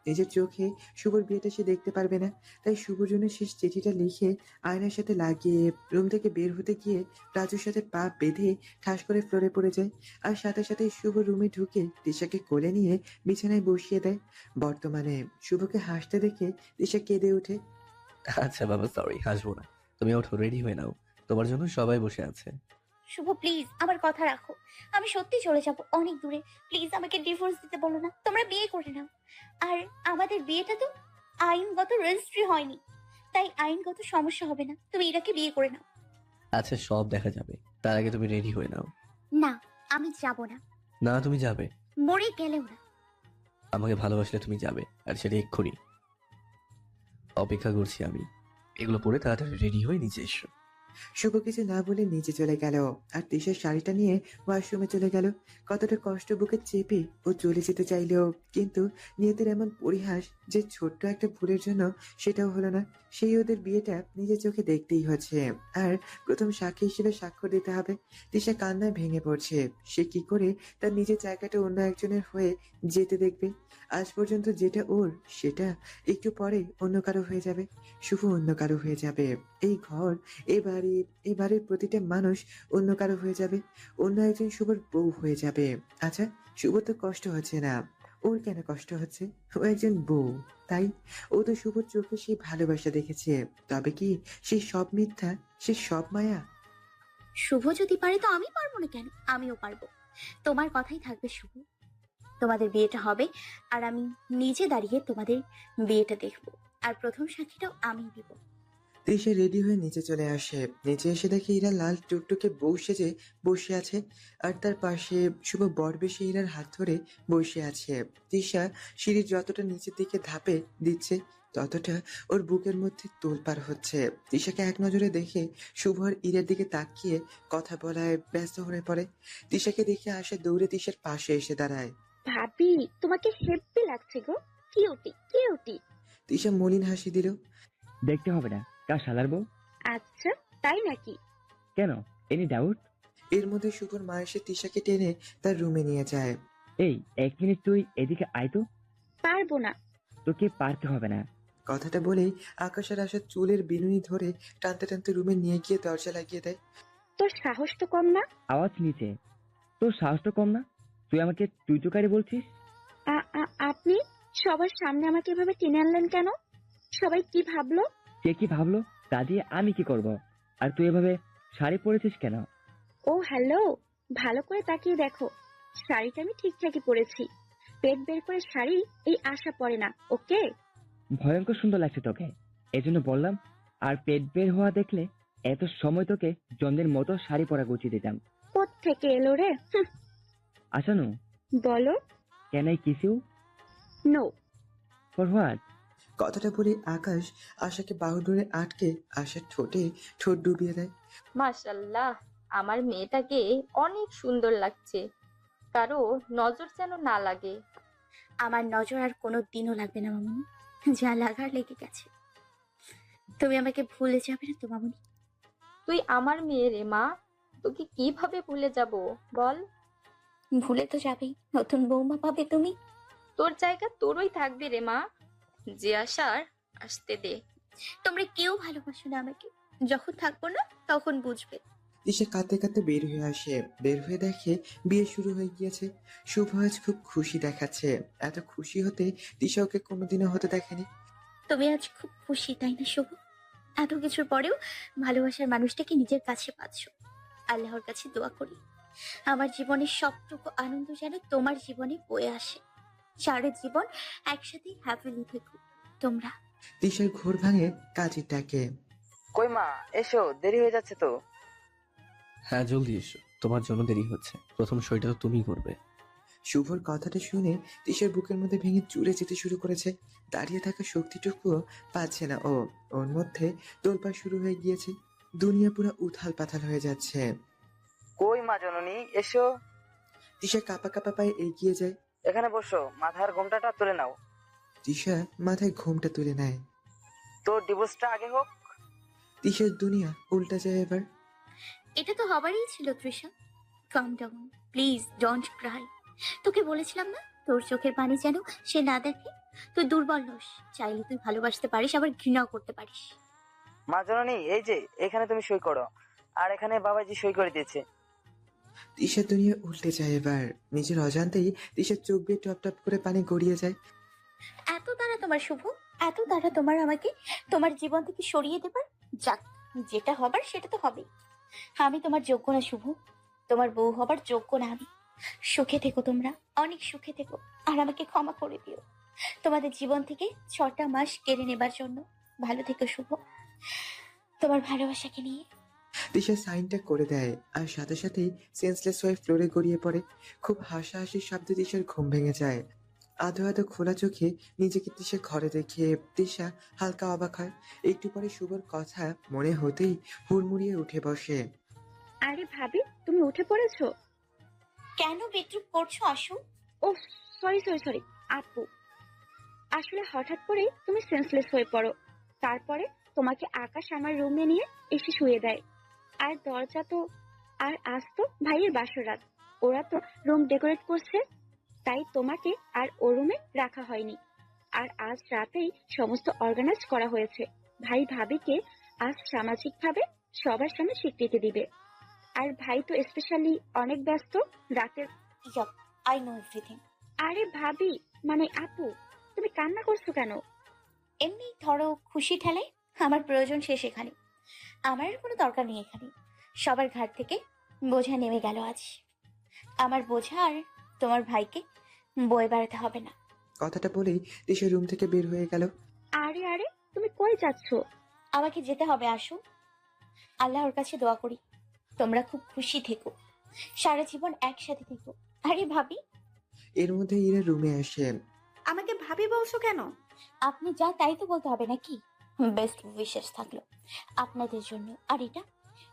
নিজের চোখে শুভর বিয়েটা সে দেখতে পারবে না, তাই শুভর জন্য শেষ চিঠিটা লিখে আয়নার সাথে লাগিয়ে রুম থেকে বের হতে গিয়ে রাজুর সাথে পা বেঁধে ঠাস করে ফ্লোরে পড়ে যায়। আর সাথে সাথে শুভ রুমে ঢুকে তিশাকে কোলে নিয়ে বিছানায় বসিয়ে দেয়। বর্তমানে শুভকে হাসতে দেখে তিশা কেঁদে ওঠে। আচ্ছা বাবা, সরি, হাসবো না। তুমি ওঠো, রেডি হয়ে নাও, তোমার জন্য সবাই বসে আছে। শুভ প্লিজ আমার কথা রাখো। আমি সত্যি চলে যাব অনেক দূরে। প্লিজ আমাকে ডিভোর্স দিতে বলো না, তোমরা বিয়ে করে নাও। আর আমাদের বিয়েটা তো আইনগত রেজিস্ট্রি হয়নি, তাই আইনগত সমস্যা হবে না। তুমি এটাকে বিয়ে করে নাও। আচ্ছা, সব দেখা যাবে, তার আগে তুমি রেডি হয়ে নাও। না, আমি যাব না। না, তুমি যাবে। মরে গেলেও না। আমাকে ভালোবাসলে তুমি যাবে, আর সেটা এক্ষুনি। অপেক্ষা করছি আমি। এগুলো পরে তাড়াতাড়ি রেডি হয়ে নিচে এসো। শুভ কিছু না বলে নিচে চলে গেল আর তিশার শাড়িটা নিয়ে ওয়াশরুমে চলে গেল। কতটা কষ্ট বুকে চেপে ও চলে যেতে চাইলেও কিন্তু নিয়তির এমন পরিহাস যে ছোট্ট একটা ভুলের জন্য সেটাও হলো না। সেই ওদের বিয়েটা নিজের চোখে দেখতেই হচ্ছে, আর প্রথম সাক্ষী হিসেবে স্বাক্ষর দিতে হবে। তিশা কান্নায় ভেঙে পড়ছে। সে কি করে তার নিজের জায়গাটা অন্য একজনের হয়ে যেতে দেখবে? আজ পর্যন্ত যেটা ওর, সেটা একটু পরে অন্য কারো হয়ে যাবে। শুভ অন্য কারো হয়ে যাবে। এই ঘর, এবারের প্রতিটা মানুষ অন্য কারো হয়ে যাবে, অন্য একজন শুভর বউ হয়ে যাবে। আচ্ছা, শুভ তো কষ্ট হচ্ছে না, ওর কেন কষ্ট হচ্ছে? ও একজন বউ, তাই ও তো শুভর চোখে সেই ভালোবাসা দেখেছে। তবে কি সে সব মিথ্যা, সে সব মায়া? শুভ যদি পারে তো আমি পারবো না কেন? আমিও পারবো। তোমার কথাই থাকবে শুভ। তোমাদের বিয়েটা হবে, আর আমি নিজে দাঁড়িয়ে তোমাদের বিয়েটা দেখবো। আর প্রথম সাক্ষীটাও আমি দিব। তৃষা রেডি হয়ে নিচে চলে আসে। নিচে এসে দেখে ইরা লাল টুকটুকে বউ সেজে বসে আছে, আর তার পাশে শুভ বরবেশে ইরার হাত ধরে বসে আছে। তৃষা সিঁড়ির যতটা নিচের দিকে ধাপে দিচ্ছে, ততটা ওর বুকের মধ্যে তোলপাড় হচ্ছে। তৃষাকে এক নজরে দেখে শুভ আর ইরার দিকে তাকিয়ে কথা বলায় ব্যস্ত হয়ে পড়ে। তৃষাকে দেখে আসে দৌড়ে তৃষার পাশে এসে দাঁড়ায়। ভাবি, তোমাকে হেব্বি লাগছে গো। Cutie cutie. তৃষা মলিন হাসি দিল। দেখতে হবে না কার শালার বউ। আচ্ছা, তাই নাকি? কেন? Any doubt? এর মধ্যে শুভর মা এসে তৃষাকে টেনে তার রুমে নিয়ে যায়। এই 1 মিনিট তুই এদিকে আয় তো। পারবো না। তোকে পারতে হবে না। কথাটা বলেই আকাশের আসার চুলের বিনুনি ধরে টানতে টানতে রুমে নিয়ে গিয়ে দরজা লাগিয়ে দেয়। তোর সাহস তো কম না। আওয়াজ নিচে। তোর সাহস তো কম না, তুই আমাকে তুই তুকারি বলছিস? আপনি সবার সামনে আমাকে এভাবে টেনে আনলেন কেন? সবাই কি ভাবলো? কে কি ভাবলো তা দিয়ে আমি কি করব? আর তুই এভাবে শাড়ি পরেছিস কেন? ও হ্যালো, ভালো করে তাকিয়ে দেখো। শাড়িটা আমি ঠিকঠাকই পরেছি। পেট বের করে শাড়ি এই আশা পড়ে না, ওকে? ভয়ঙ্কর সুন্দর লাগছে তোকে, এজন্য বললাম। আর পেট বের হওয়া দেখলে এত সময় তোকে জন্মের মতো শাড়ি পরা গুছিয়ে দিতাম। কোত্থেকে এলো রে? আসানু, বলো। Can I kiss you? No. For what? কথাটা বলে আকাশ আশাকে বাহু ধরে আটকে আশার ঠোঁটে ঠোঁট ডুবিয়ে দেয়। মাশাল্লাহ, আমার মেয়েটাকে অনেক সুন্দর লাগছে, কারো নজর যেন না লাগে। আমার নজর আর কোনো দিনও লাগবে না মামুনি, যা লাগার লেগে গেছে। তুমি আমাকে ভুলে যাবে না তো মামুনি? তুই আমার মেয়ে রে মা, তোকে কিভাবে ভুলে যাব বল? ভুলে তো যাবেই, নতুন বৌমা পাবে তুমি। তোর জায়গা তোরই থাকবে রে মা, যে আসার আসতে দে। তোমরা কেউ ভালোবাসো না আমাকে, যখন থাকবো না তখন বুঝবে। দিশা কাঁদতে কাঁদতে বের হয়ে আসে। বের হয়ে দেখে বিয়ে শুরু হয়ে গিয়েছে। শুভ আজ খুব খুশি দেখাচ্ছে। এত খুশি হতে দিশা ওকে কোনোদিনও হতে দেখেনি। তুমি আজ খুব খুশি তাই না শুভ? এত কিছুর পরেও ভালোবাসার মানুষটাকে নিজের কাছে পাচ্ছ। আল্লাহর কাছে দোয়া করি আমার জীবনের সবটুকু আনন্দ যেন তোমার জীবনে বয়ে আসে। সারা জীবন একসাথে হ্যাপিলি থেকো তোমরা। দিশার ঘোর ভাঙে কাজের ডাকে। কই মা, এসো, দেরি হয়ে যাচ্ছে তো। হ্যাঁ, জলদি এসো, তোমার জন্য দেরি হচ্ছে। প্রথম সইটা তো তুমিই করবে। শুভর কথাটা শুনে দিশার বুকের মধ্যে ভেঙে চুরে যেতে শুরু করেছে। দাঁড়িয়ে থাকা শক্তিটুকুও পাচ্ছে না ও। ওর মধ্যে তোলপাড় শুরু হয়ে গিয়েছে। দুনিয়া পুরো উথাল পাথাল হয়ে যাচ্ছে। কই মা জননী, এসো। দিশা কাঁপা কাঁপা পায়ে এগিয়ে যায়। এখানে বসো, মাথার ঘোমটাটা তুলে নাও। দিশা মাথায় ঘোমটা তুলে নেয়। তোর ডিভোর্সটা আগে হোক। দিশার দুনিয়া উল্টা যায় এবার। এটা তো হবারই ছিল তৃষা। কাম ডাউন, প্লিজ ডোন্ট ক্রাই। তোকে বলেছিলাম না তোর চোখের পানি যেন সে না দেখে। তুই দুর্বল নস, চাইলে তুই ভালোবাসতে পারিস, আবার ঘৃণাও করতে পারিস। মা জননী, এই যে এখানে তুমি সই করো, আর এখানে বাবাজি সই করে দিয়েছে। তিশার দুনিয়া উল্টে যায় এবার। নিজের অজান্তেই তিশার চোখ বেয়ে টপ টপ করে পানি গড়িয়ে যায়। এত তারা তোমার শুভ, এত তারা তোমার আমাকে তোমার জীবন থেকে সরিয়ে দেবার? যাক, যেটা হবার সেটা তো হবেই। আমি তোমার যোগ্য না শুভ, তোমার বউ হবার যোগ্য না আমি। সুখে থেকো তোমরা, অনেক সুখে থেকো, আর আমাকে ক্ষমা করে দিও তোমাদের জীবন থেকে 6টা মাস কেড়ে নেবার জন্য। ভালো থেকো শুভ, তোমার ভালোবাসাকে নিয়ে। তিশা সাইনটা করে দেয় আর সাথে সাথেই সেন্সলেস হয়ে ফ্লোরে গড়িয়ে পড়ে। খুব হাসাহাসির শব্দে তিশার ঘুম ভেঙে যায়। আধো আধো খোলা চোখে নিজেকে তিশা ঘরে দেখে তিশা হালকা অবাক হয়। একটু পরে শুভর কথা মনে হতেই হুড়মুড়িয়ে উঠে বসে। আরে ভাবি, তুমি উঠে পড়েছো? কেন বেডরুম করছো আসু? ও সরি সরি সরি আপু, আসলে হঠাৎ করে তুমি সেন্সলেস হয়ে পড়ো। তারপরে তোমাকে আকাশ আমার রুমে নিয়ে এসে শুয়ে দেয়। আর দরজা তো, আর আজ তো ভাইয়ের বাসর রাত, ওরা তো রুম ডেকোরেট করছে, তাই তোমাকে আর ও রুমে রাখা হয়নি। আর আজ রাতেই সমস্ত অর্গানাইজ করা হয়েছে। ভাই ভাবিকে আজ সামাজিকভাবে সবার সামনে স্বীকৃতি দিবে। আর ভাই তো স্পেশালি অনেক ব্যস্ত রাতের। Yep, I know everything. আরে ভাবি, মানে আপু, তুমি কান্না করছো কেন? এমনি ধরো খুশি ঠেলায় আমার প্রয়োজন শেষ এখানে। আমার আর কোনো দরকার নেই এখানে। সবার ঘাট থেকে বোঝা নেমে গেল আজ। আমার বোঝা আর তোমার ভাইকে বয়ে বেড়াতে হবে না। কথাটা বলেই তিশা রুম থেকে বের হয়ে গেল। আরে আরে, তুমি কই যাচ্ছ? আমাকে যেতে হবে আসু। আল্লাহর কাছে দোয়া করি তোমরা খুব খুশি থেকো, সারা জীবন একসাথে থেকো। আরে ভাবি। এর মধ্যে ইরা রুমে আসে। আমাকে ভাবি বলছো কেন? আপনি যা তাই তো বলতে হবে নাকি? বেস্ট উইশেস থাকলো আপনাদের জন্য। আর এটা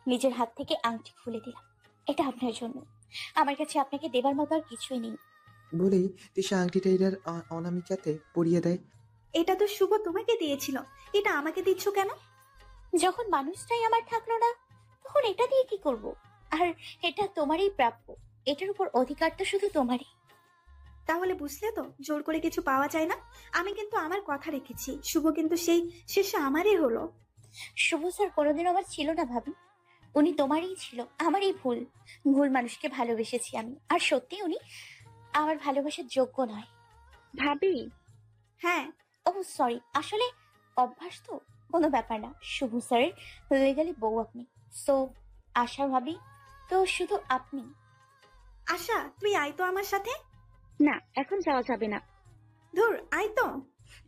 নিজের হাত থেকে আংটি খুলে দিলাম, এটা আপনার জন্য। আমার কাছে আপনাকে দেবার মতো আর কিছুই নেই। বলেই তিশা আংটিটা ইরার অনামিকাতে পরিয়ে দেয়। এটা তো শুভ তোমাকে দিয়েছিল, এটা আমাকে দিচ্ছ কেন? যখন মানুষটাই আমার থাকলো না, তখন এটা দিয়ে কি করব? আর এটা তোমারই প্রাপ্য, এটার উপর অধিকার তো শুধু তোমারই। তাহলে বুঝলে তো, জোর করে কিছু পাওয়া যায় না। আমি কিন্তু আমার কথা রেখেছি, শুভ কিন্তু সেই শেষে আমারই হলো। শুভ স্যার কোনোদিনও আমার ছিল না ভাবি, উনি তোমারই ছিল। আমারই ভুল, ভুল মানুষকে ভালোবেসেছি আমি। আর সত্যি উনি আমার ভালোবাসার যোগ্য নয়। ভাবি, হ্যাঁ, ও সরি, আসলে অভ্যাস তো, কোনো ব্যাপার না। শুভ স্যারের লিগালি বউ আপনি, সো আশা ভাবি তো শুধু আপনি। আশা তুই আয় তো আমার সাথে। না এখন যাওয়া যাবে না। ধুর, আয় তো।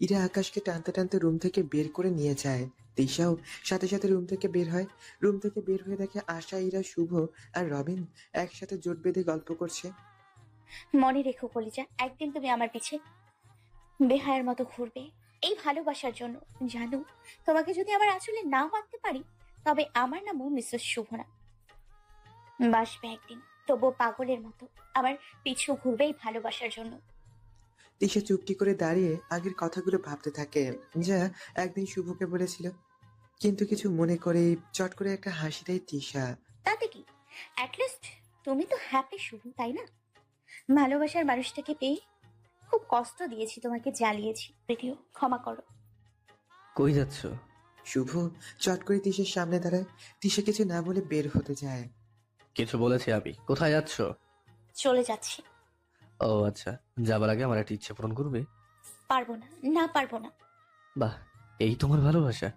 ইরা আকাশকে টানতে টানতে রুম থেকে বের করে নিয়ে যায়। তিশাও সাথে সাথে রুম থেকে বের হয়। রুম থেকে বের হয়ে দেখে আশা, ইরা, শুভ আর রবিন একসাথে জোট বেঁধে গল্প করছে। মনে রেখো কলিজা, একদিন তুমি আমার পিছে বেহায়ার মতো ঘুরবে এই ভালোবাসার জন্য। জানো, তোমাকে যদি আমার আসলে না মানতে পারি, তবে আমার নামও মিসেস শুভ না। বাসবে একদিন, তবুও পাগলের মতো আমার পিছু ঘুরবে এই ভালোবাসার জন্য। তিশা চুপটি করে দাঁড়িয়ে আগের কথাগুলো ভাবতে থাকে, যা একদিন শুভকে বলেছিল। কিন্তু কিছু মনে করে চট করে একটা হাসি দেয় তিশা। তাতে কি, অ্যাটলিস্ট তুমি তো হ্যাপি শুভ, তাই না? ভালোবাসার মানুষটাকে পেয়ে খুব কষ্ট দিয়েছি, তোমাকে জ্বালিয়েছি, যদিও ক্ষমা করো। কই যাচ্ছ? শুভ চট করে তিশার সামনে দাঁড়ায়। তিশা কিছু না বলে বের হতে যায়। কিছু বলেছি আমি? কোথায় যাচ্ছ? চলে যাচ্ছি। ও আচ্ছা, যাবার আগে আমার একটা ইচ্ছে পূরণ করবে? পারবো না, না পারবো না। বাহ, এই তোমার ভালোবাসা?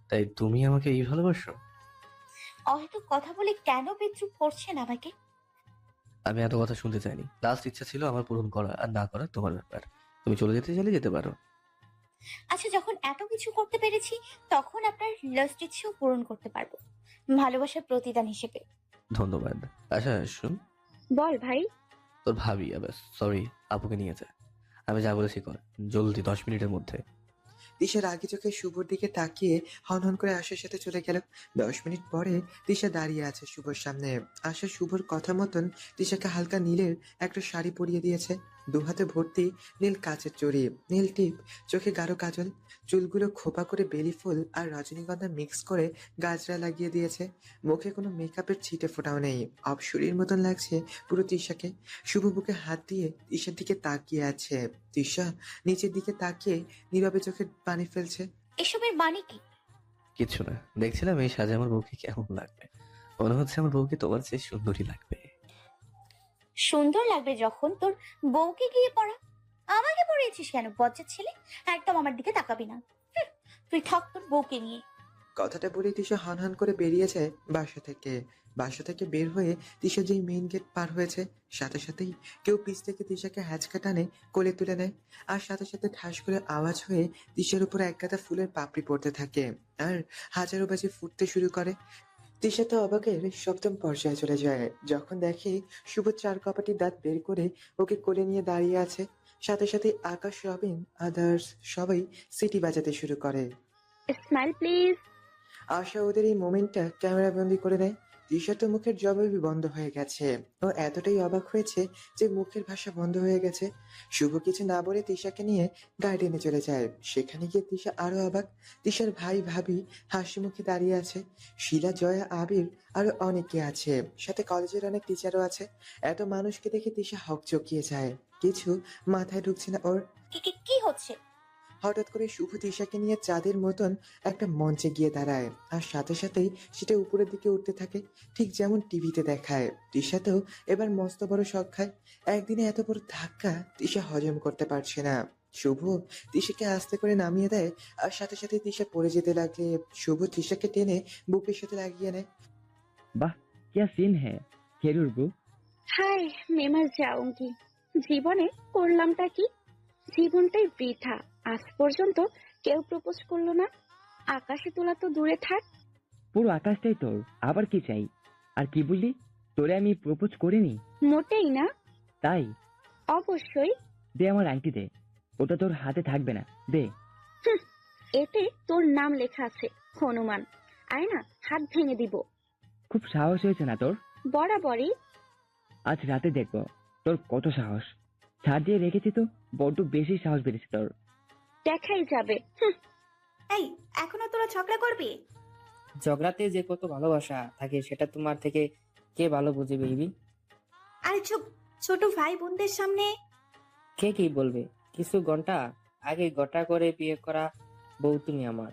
তাই তুমি আমাকে এই ভালোবাসো? হয়তো কথা বলে কেন বিদ্রুপ করছেন আমাকে? আমি এত কথা শুনতে চাইনি। লাস্ট ইচ্ছা ছিল আমার পূরণ করা, আর না করা তোমার ব্যাপার। তুমি চলে যেতে চাইলে যেতে পারো। আচ্ছা, যখন এত কিছু করতে পেরেছি, তখন আপনার লাস্ট ইচ্ছেও পূরণ করতে পারবো, ভালোবাসার প্রতিদান হিসেবে। ধন্যবাদ। আচ্ছা শুন, বল ভাই। তোর ভাবি, সরি, আপুকে নিয়ে যা। আমি যা বলেছি কর, জলদি 10 মিনিটের মধ্যে। তিশা রাগি চোখে শুভর দিকে তাকিয়ে হনহন করে আশার সাথে চলে গেল। 10 মিনিট পরে তিশা দাঁড়িয়ে আছে শুভর সামনে। আশা শুভর কথা মতন তিশাকে হালকা নীলের একটা শাড়ি পরিয়ে দিয়েছে। দু হাতে ভর্তি নীল কাচের চড়ি, নীল টিপ, চোখে গাঢ় কাজল, চুলগুলো খোপা করে বেলি ফুল আর রজনীগন্ধা মিক্স করে গাজরা লাগিয়ে দিয়েছে। মুখে কোনো মেকআপের ছিটে ফোটাও নেই। অপসরীর মতন লাগছে পুরো তিশাকে। শুভ বুকে হাত দিয়ে তিশার দিকে তাকিয়ে আছে। তিশা নিচের দিকে তাকিয়ে নীরবে চোখে পানি ফেলছে। এসবের মানে কি? কিচ্ছু না, দেখছিলাম এই সাজে আমার বউকে কেমন লাগবে। মনে হচ্ছে আমার বউকে তোমার চেয়ে সুন্দরী লাগবে। সুন্দর লাগবে যখন তোর বউকে গিয়ে পড়া। আমাকে পড়িয়েছিস কেন বজ্জাত ছেলে? একদম আমার দিকে তাকাবি না। তুই থাক তোর বউকে নিয়ে। কথাটা বলে তিশা হনহন করে বেরিয়ে যায় বাসা থেকে বের হয়ে তিশা যেই মেইন গেট পার হয়েছে, সাথে সাথেই কেউ পিছ থেকে তিশাকে হ্যাচকা টানে কোলে তুলে নেয়। আর সাথে সাথে ঠাস করে আওয়াজ হয়ে তিশার উপর এক গাদা ফুলের পাপড়ি পড়তে থাকে আর হাজারো বাজি ফুটতে শুরু করে। তিশা তো অবাকের সপ্তম পর্যায়ে চলে যায় যখন দেখে শুভ চার কপাটি দাঁত বের করে ওকে কোলে নিয়ে দাঁড়িয়ে আছে। সাথে সাথে আকাশ, রবিন, আদার্স সবাই সিটি বাজাতে শুরু করে। Smile please. আশা ওদের এই মোমেন্টটা ক্যামেরা বন্দি করে নেয়। তিশা তো মুখের জবাবই বন্ধ হয়ে গেছে। ও এতটাই অবাক হয়েছে যে মুখের ভাষা বন্ধ হয়ে গেছে। শুভ কিছু না বলে তিশাকে নিয়ে গার্ডেনে চলে যায়। সেখানে গিয়ে তিশা আরো অবাক। তিশার ভাই ভাবি হাসি মুখে দাঁড়িয়ে আছে। শিলা, জয়া, আবির আরো অনেকে আছে। সাথে কলেজের অনেক টিচারও আছে। এত মানুষকে দেখে তিশা হকচকিয়ে যায়। কিছু মাথায় ঢুকছে না ওর। কি হচ্ছে? হঠাৎ করে শুভ তিশাকে নিয়ে চাঁদের মতন একটা মঞ্চে গিয়ে দাঁড়ায় আর সাথে সাথেই সেটা উপরের দিকে উঠতে থাকে, ঠিক যেমন টিভিতে দেখায়। তিশাতেও এবার মস্ত বড় শখ খায়। একদিনে এত বড় ধাক্কা তিশা হজম করতে পারছে না। শুভ তিশাকে আস্তে করে নামিয়ে দেয় আর সাথে সাথে তিশা পড়ে যেতে লাগলে শুভ তিশাকে টেনে বুকের সাথে লাগিয়ে নেয়। वाह क्या सीन है खेरूर बू। হাই, মেমার যাউঙ্গি। জীবনে করলামটা কি? জীবনটাই বৃথা। আজ পর্যন্ত কেউ প্রপোজ করলো না। আকাশে তোলা তো দূরে থাক। পুরো আকাশটাই তোর, আবার কি চাই? আর কি বললি, তোরে আমি প্রপোজ করিনি? মোটেই না। তাই অবশ্যই। দে আমার আংটি দে, ওটা তোর হাতে থাকবে না, দে। হুঁ, এতে তোর নাম লেখা আছে হনুমান। আয় না, হাত ভেঙে দিব। খুব সাহস হয়েছে না তোর? বরাবরই। আজ রাতে দেখবো তোর কত সাহস। ছাড় দিয়ে রেখেছি তো, বড্ড বেশি সাহস বেড়েছে তোর। দেখাই যাবে। হুঁ, এই, এখনো তোরা ঝগড়া করবি? ঝগড়াতে যে কত ভালোবাসা থাকে সেটা তোমার থেকে কে ভালো বুঝে বেবি? আরে চুপ, ছোট ভাই বোনদের সামনে। কে কি বলবে? কিছু ঘন্টা আগে গোটা করে বিয়ে করা বউ তুমি আমার।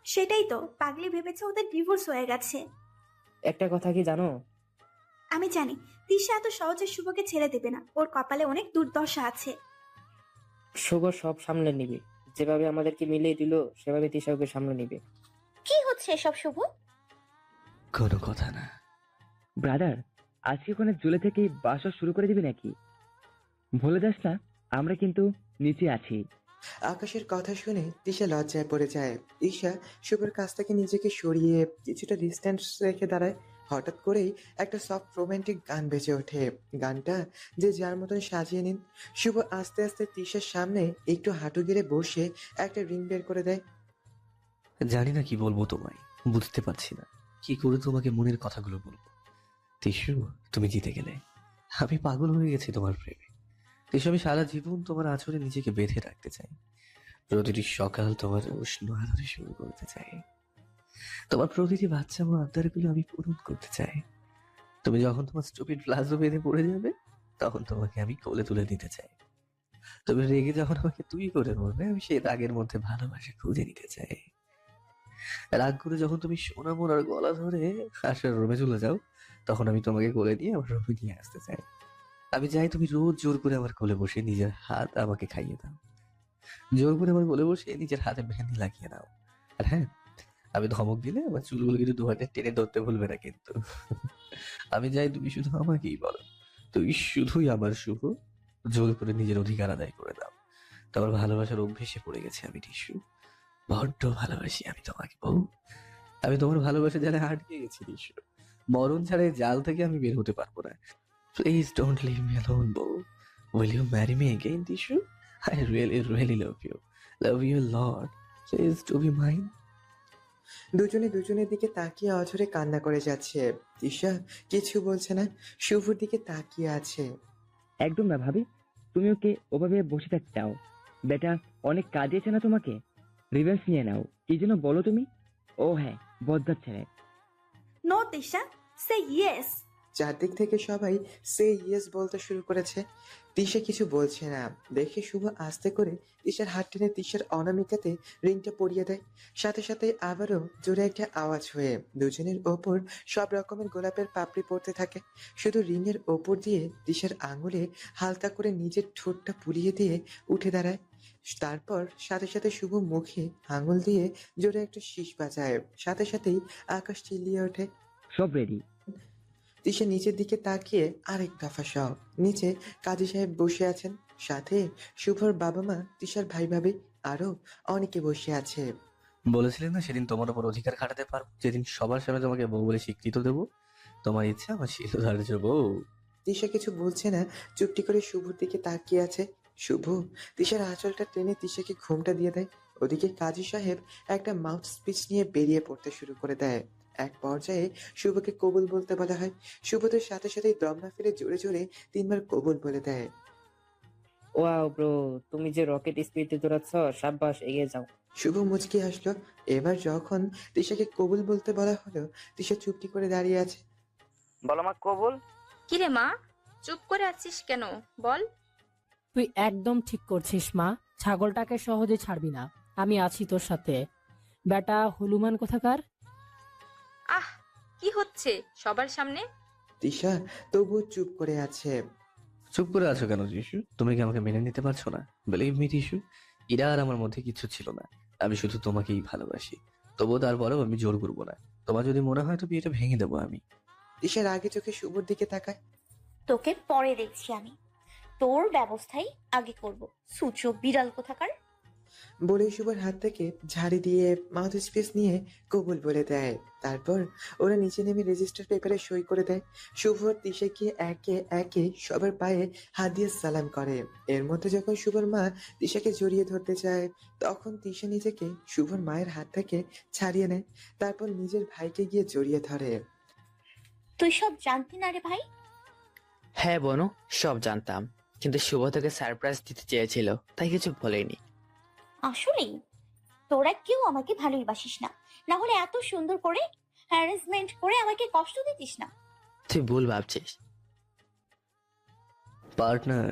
সেটাই তো, পাগলি ভেবেছে ওদের ডিভোর্স হয়ে গেছে। একটা কথা কি জানো? আমি জানি তিশা এত সহজে শুভকে ছেড়ে দেবে না। ওর কপালে অনেক দুর্দশা আছে। শুভ সব সামলে নিবে। যেভাবে আমাদেরকে মিলিয়ে দিল সেভাবে তিশাকে সামলে নিবে। কি হচ্ছে এসব শুভ? কোনো কথা না। ব্রাদার, আজকে ওখানে জুলে থেকে বাসা শুরু করে দিবি নাকি? ভুলে যাস না আমরা কিন্তু নিচে আছি। আকাশের কথা শুনে তিশা লজ্জায় পড়ে যায়। ঈশা শুভর কাছ থেকে নিজেকে সরিয়ে কিছুটা ডিস্টেন্স রেখে দাঁড়ায়। হঠাৎ করেই একটা সফট রোমান্টিক গান বেজে ওঠে। গানটা যে যার মতন সাজিয়ে নিন। শুভ আস্তে আস্তে তিশার সামনে একটু হাঁটু গেড়ে বসে একটা রিং বের করে দেয়। জানি না কি বলবো তোমায়, বুঝতে পারছি না কি করে তোমাকে মনের কথাগুলো বলবো। তিশু, তুমি জিতে গেলে। আমি পাগল হয়ে গেছি তোমার প্রেমে। তিশু, আমি সারা জীবন তোমার আঁচলে নিজেকে বেঁধে রাখতে চাই। প্রতিটি সকাল তোমার উষ্ণ আদরে শুরু করতে চাই। তোমার প্রতিটি বাচ্চা ও আবদারগুলো আমি পূরণ করতে চাই। তুমি যখন তোমার স্টুপিড প্লাজো বেঁধে পড়ে যাবে তখন তোমাকে আমি কোলে তুলে নিতে চাই। তুমি রেগে যখন আমাকে তুই করে বলবে আমি সেই রাগের মধ্যে ভালোবাসা খুঁজে নিতে চাই। রাগ করে যখন তুমি সোনা মোনার গলা ধরে আসার রুমে চলে যাও তখন আমি তোমাকে কোলে নিয়ে আমার রুমে নিয়ে আসতে চাই। আমি চাই তুমি রোজ জোর করে আমার কোলে বসে নিজের হাত আমাকে খাইয়ে দাও। জোর করে আমার কোলে বসে নিজের হাতে মেহেন্দি লাগিয়ে দাও। আর হ্যাঁ, আমি ধমক দিলে আমার চুলগুলো কিন্তু দু হাতে টেনে ধরতে ভুলবে না কিন্তু। আমি চাই তুমি শুধু আমাকেই বলো, তুই শুধুই আমার শুভ। জোর করে নিজের অধিকার আদায় করে দাও। তোমার ভালোবাসার অভ্যেসে পড়ে গেছে আমি টিসু। বড্ড ভালোবাসি আমি তোমাকে বউ। আমি তোমার ভালোবাসা জালে আটকে গেছি টিসু। মরণ ছাড়া এই জাল থেকে আমি বের হতে পারবো না। Please don't leave me alone বউ। Will you marry me again টিসু? I really really love you lot. Please to be mine. দুজনে দুজনের দিকে তাকিয়ে অঝরে কান্না করে যাচ্ছে। তিশা কিছু বলছে না, শুভর দিকে তাকিয়ে আছে। একদম না ভাবি, তুমি ওকে ওভাবে বসে থাকতে চাও? বেটা অনেক কাঁদিয়েছে না তোমাকে? রিভেন্স নিয়ে নাও। কি যেন বলো তুমি? ও হ্যাঁ, বজ্জাত ছেলে। নো তিশা, সে ইয়েস। চারদিক থেকে সবাই সে ইয়েস বলতে শুরু করেছে। তিশা কিছু বলছে না দেখে শুভ আস্তে করে তিশার হাত টেনে তিশার অনামিকাতে রিংটা পরিয়ে দেয়। সাথে সাথে আবারও জোরে একটা আওয়াজ হয়ে দুজনের ওপর সব রকমের গোলাপের পাপড়ি পড়তে থাকে। শুধু রিংয়ের ওপর দিয়ে তিশার আঙুলে হালকা করে নিজের ঠোঁটটা পুড়িয়ে দিয়ে উঠে দাঁড়ায়। তারপর সাথে সাথে শুভ মুখে আঙুল দিয়ে জোরে একটা শীষ বাজায়। সাথে সাথেই আকাশ চিল্লিয়ে ওঠে। সব রেডি। তিশা নিচের দিকে তাকিয়ে আরেক দফা সব। নিচে কাজী সাহেব বসে আছেন, সাথে শুভর বাবা মা, তিশার ভাই ভাবি, আরো অনেকে বসে আছে। বলেছিলেন না সেদিন তোমার উপর অধিকার খাটাতে পারবো, যেদিন সবার সামনে তোমাকে বউ বলে স্বীকৃত দেবো। তোমার ইচ্ছা আমার শিরোধার্য বউ। তিশা কিছু বলছে না, চুপটি করে শুভর দিকে তাকিয়ে আছে। শুভ তিশার আঁচলটা টেনে তিশাকে ঘুমটা দিয়ে দেয়। ওদিকে কাজী সাহেব একটা মাউথ স্পিচ নিয়ে বেরিয়ে পড়তে শুরু করে দেয়। এক পর্যায়ে শুভকে কবুল বলতে বলা হয়। শুভ তো সাথে সাথেই দম না ফেলে জোরে জোরে 3বার কবুল বলে দেয়। ওয়াও ব্রো, তুমি যে রকেট স্পিডে দৌড়াচ্ছ, সাব্বাস, এগিয়ে যাও। শুভ মুচকি হাসলো। এবার যখন তিশাকে কবুল বলতে বলা হলো, তিশা চুপটি করে দাঁড়িয়ে আছে। বলো মা, কবুল। কিরে মা, চুপ করে আছিস কেন? বল। তুই একদম ঠিক করছিস মা, ছাগলটাকে সহজে ছাড়বি না। আমি আছি তোর সাথে। বেটা হলুমান কোথাকার। আহ, কি হচ্ছে সবার সামনে? তিশা তবুও চুপ করে আছে। চুপ করে আছো কেন টিসু? তুমি কি আমাকে মেনে নিতে পারছো না? বিলিভ মি টিসু, এরা আর আমার মধ্যে কিছু ছিল না। আমি শুধু তোমাকেই ভালোবাসি। তবুও তারপরেও আমি জোর করবো না। তোমার যদি মনে হয় তো বিয়েটা ভেঙে দেবো আমি। তিশার আগে চোখে শুভর দিকে তাকায়। তোকে পরে দেখছি আমি, তোর ব্যবস্থাই আগে করব। সূচো বিড়াল কোথাকার। বলে শুভর হাত থেকে ঝাড়ি দিয়ে মাউথ স্পেস নিয়ে কবুল বলে দেয়। তারপর ওরা নিচে নেমে রেজিস্টার পেপারে সই করে দেয়। শুভ আর তিশাকে একে একে সবার পায়ে হাত দিয়ে সালাম করে। এর মধ্যে যখন শুভর মা তিশাকে জড়িয়ে ধরতে চায়, তখন তিশা নিজেকে শুভর মায়ের হাত থেকে ছাড়িয়ে নেয়। তারপর নিজের ভাইকে গিয়ে জড়িয়ে ধরে। তুই সব জানতি না রে ভাই? হ্যাঁ বনু, সব জানতাম, কিন্তু শুভ তোকে সারপ্রাইজ দিতে চেয়েছিল, তাই কিছু বলেনি। আসলেই তোরা কেউ আমাকে ভালোই বাসিস না, না হলে এত সুন্দর করে হ্যারাসমেন্ট করে আমাকে কষ্ট দিতিস না। তুই ভুল ভাবছিস। পার্টনার।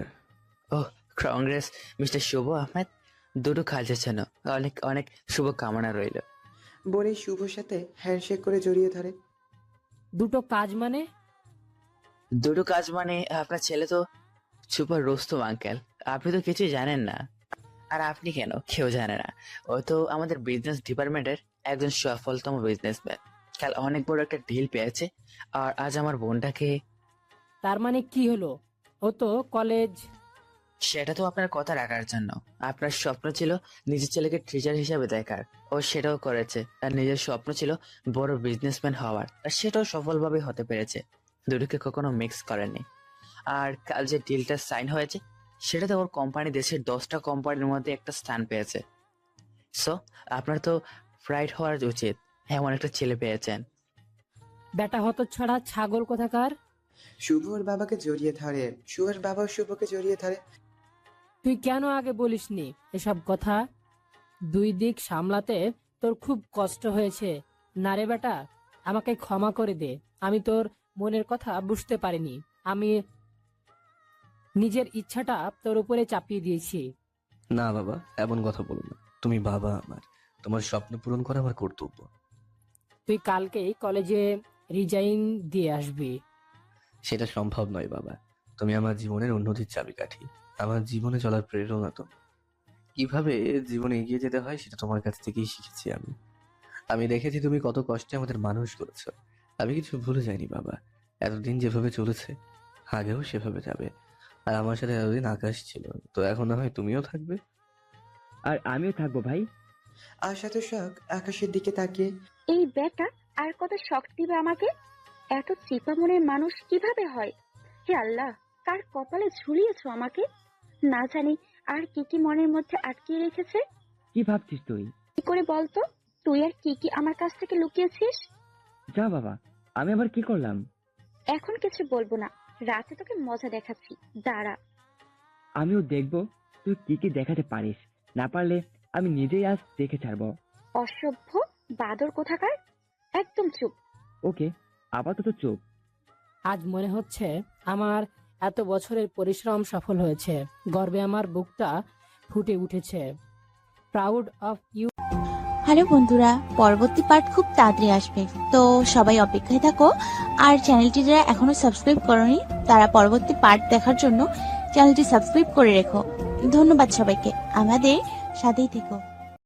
ওহ, কংগ্রেস মিস্টার শুভ আহমেদ, দুটো কাজের জন্য অনেক অনেক শুভ কামনা রইল। বলে শুভর সাথে হ্যান্ডশেক করে জড়িয়ে ধরে। দুটো কাজ মানে? দুটো কাজ মানে আপনার ছেলে তো সুপার রোস্তম আঙ্কেল, আপনি তো কিছুই জানেন না। আর আপনি কেন, কেউ জানে না। ও তো আমাদের বিজনেস ডিপার্টমেন্টের একজন সফলতম বিজনেসম্যান। কাল অনেক বড় একটা ডিল পেয়েছে, আর আজ আমার বোনটাকে। তার মানে কি হলো? ও তো কলেজ। সেটা তো আপনার কথা রাখার জন্য। আপনার স্বপ্ন ছিল নিজের ছেলেকে টিচার হিসাবে দেখার, ও সেটাও করেছে। আর নিজের স্বপ্ন ছিল বড় বিজনেসম্যান হওয়ার, আর সেটাও সফলভাবে হতে পেরেছে। দুটোকে কখনো মিক্স করেনি। আর কাল যে ডিলটা সাইন হয়েছে, সেটাতে ওর কোম্পানি দেশের 10টা কোম্পানির মধ্যে একটা স্থান পেয়েছে। সো আপনার তো প্রাইড হওয়ার উচিত, এমন একটা ছেলে পেয়েছেন। বেটা হতচ্ছাড়া ছাগল কোথাকার। শুভ ওর বাবাকে জড়িয়ে ধরে। শুভর বাবাও শুভকে জড়িয়ে ধরে। তুই কেন আগে বলিসনি এসব কথা? দুই দিক সামলাতে তোর খুব কষ্ট হয়েছে না রে বেটা? আমাকে ক্ষমা করে দে, আমি তোর মনের কথা বুঝতে পারিনি। আমি নিজের ইচ্ছাটা তোর উপরে চাপিয়ে দিয়েছি। না বাবা, এমন কথা বলো না। তুমি বাবা আমার, তোমার স্বপ্ন পূরণ করা আমার কর্তব্য। তুই কালকেই কলেজে রিজাইন দিয়ে আসবি। সেটা সম্ভব নয় বাবা। তুমি আমার জীবনের উন্নতির চাবিকাঠি, আমার জীবনে চলার প্রেরণা। তো কিভাবে জীবনে এগিয়ে যেতে হয় সেটা তোমার কাছ থেকেই শিখেছি আমি। আমি দেখেছি তুমি কত কষ্টে আমাদের মানুষ করেছো। আমি কিছু ভুলে যাইনি বাবা। এতদিন যেভাবে চলেছে, আগেও সেভাবে যাবে। আর আমার সাথে এতদিন আকাশ ছিল, তো এখন না হয় তুমিও থাকবে। আর আমিও থাকবো ভাই। আশা তো শখ আকাশের দিকে তাকিয়ে। এই বেটা আর কত শখ দিবে আমাকে? এত চিপা মনের মানুষ কিভাবে হয়? হে আল্লাহ, কার কপালে ঝুলিয়েছো আমাকে? না জানি আর কি কি মনের মধ্যে আটকিয়ে রেখেছে। কি ভাবছিস তুই? কি করে বলতো, তুই আর কি কি আমার কাছ থেকে লুকিয়েছিস? যা বাবা, আমি আবার কি করলাম? এখন কিছু বলবো না, রাতে তোকে মজা দেখাচ্ছি, দাঁড়া। আমিও দেখবো তুই কি কি দেখাতে পারিস। না পারলে আমি নিজেই আজ দেখে ছাড়বো। অসভ্য বাদর কোথাকার, একদম চুপ। ওকে, আপাতত চুপ। আজ মনে হচ্ছে আমার এত বছরের পরিশ্রম সফল হয়েছে। গর্বে আমার বুকটা ফুটে উঠেছে। Proud of you. হ্যালো বন্ধুরা, পরবর্তী পার্ট খুব তাড়াতাড়ি আসবে, তো সবাই অপেক্ষায় থাকো। আর চ্যানেলটি যারা এখনো সাবস্ক্রাইব করোনি তারা পরবর্তী পার্ট দেখার জন্য চ্যানেলটি সাবস্ক্রাইব করে রেখো। ধন্যবাদ সবাইকে, আমাদের সাথেই থেকো।